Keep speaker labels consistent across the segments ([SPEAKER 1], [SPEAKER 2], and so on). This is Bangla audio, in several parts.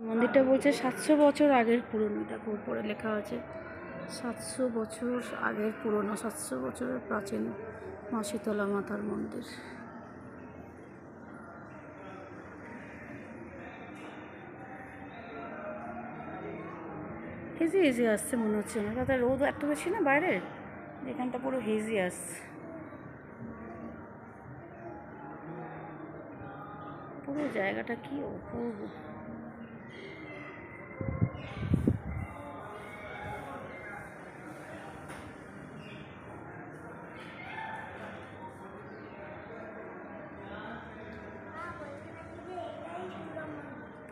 [SPEAKER 1] মন্দিরটা বলছে 700 বছর আগের পুরনো। দেখো উপরে লেখা আছে 700 বছর আগের পুরনো, 700 বছরের প্রাচীন মা শীতলা মাতার মন্দির। হেজি হেজি আসছে মনে হচ্ছে না, তাতে রোদ এত বেশি না বাইরে, এখানটা পুরো হেজি আসছে। পুরো জায়গাটা কি অপূর্ব।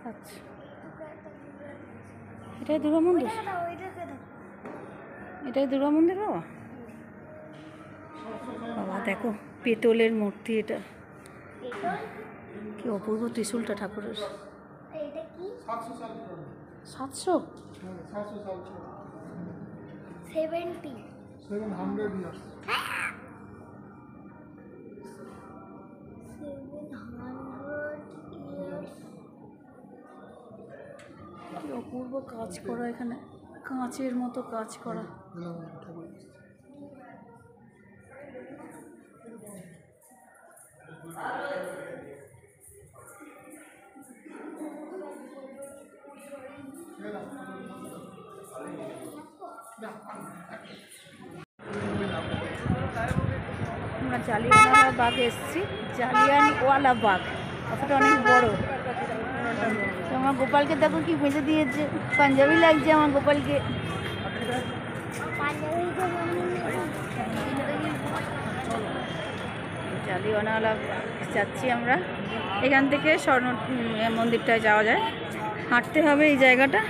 [SPEAKER 1] আচ্ছা, এটাই দুর্গা মন্দির, এটাই দুর্গা মন্দির। বাবা বাবা দেখো পেতলের মূর্তি, এটা কি অপূর্ব ত্রিশূলটা ঠাকুরের। 700 কি অপূর্ব কাজ করা, এখানে কাঁচের মতো কাজ করা। আমরা জালিয়ানওয়ালা বাগ এসেছি, জালিয়ানওয়ালা বাগ, কথাটা অনেক বড়। আমার গোপালকে দেখো কি বেঁচে দিয়েছে, পাঞ্জাবি লাগছে আমার গোপালকে। জালিয়ানওয়ালা যাচ্ছি আমরা, এখান থেকে স্বর্ণ মন্দিরটায় যাওয়া যায়, হাঁটতে হবে এই জায়গাটা।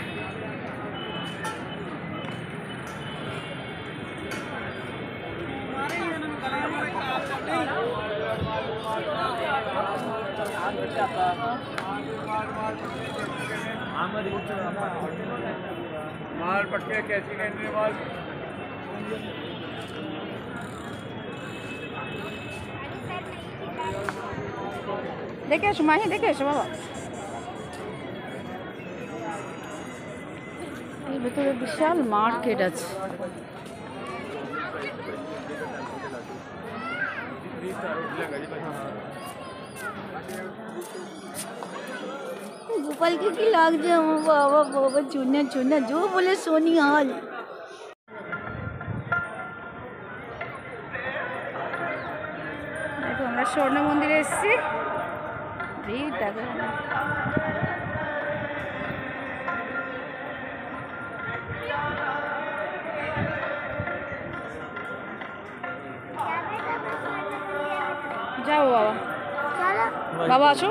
[SPEAKER 2] माल पट्टे कैसी कहने माल
[SPEAKER 1] দেখে এসো মাহি, দেখে এসো বাবা। এর ভেতরে বিশাল মার্কেট আছে। গোপালকে কি লাগছে আমার বাবা, বাবা চুনা চুনা জো বলে সোনি হাল। দেখো আমরা স্বর্ণ মন্দিরে এসেছি, দেখো যাও বাবা, বাবা আসো।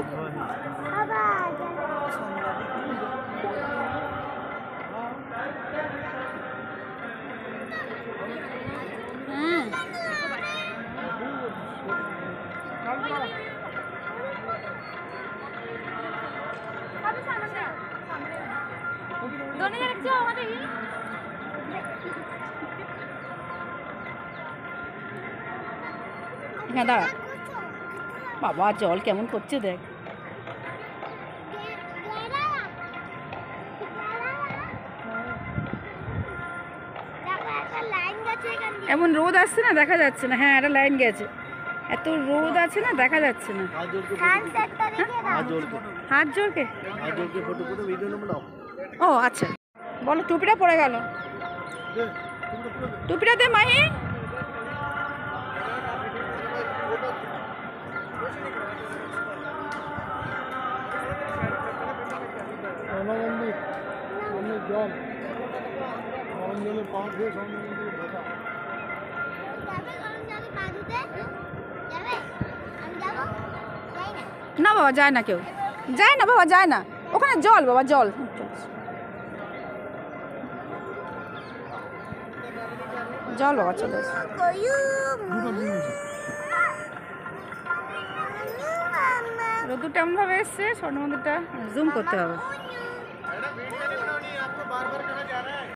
[SPEAKER 1] হ্যাঁ দাঁড়া বাবা, জল কেমন করছে দেখ। এমন রোদ আসছে না, দেখা যাচ্ছে না। হ্যাঁ একটা লাইন গেছে, এত রোদ আছে না, দেখা যাচ্ছে না। হাত জোরকে ও আচ্ছা, বলো টুপিটা পড়ে গেল, টুপিটা দে মাহি।
[SPEAKER 2] জল জলে পা দিয়ে
[SPEAKER 1] না বাবা যায় না, কেউ যায় না বাবা, যায় না ওখানে জল, বাবা জল। জল বাবা চলে রোদ্দুরটা এমন ভাবে এসছে, স্বর্ণ মন্দিরটা জুম করতে হবে।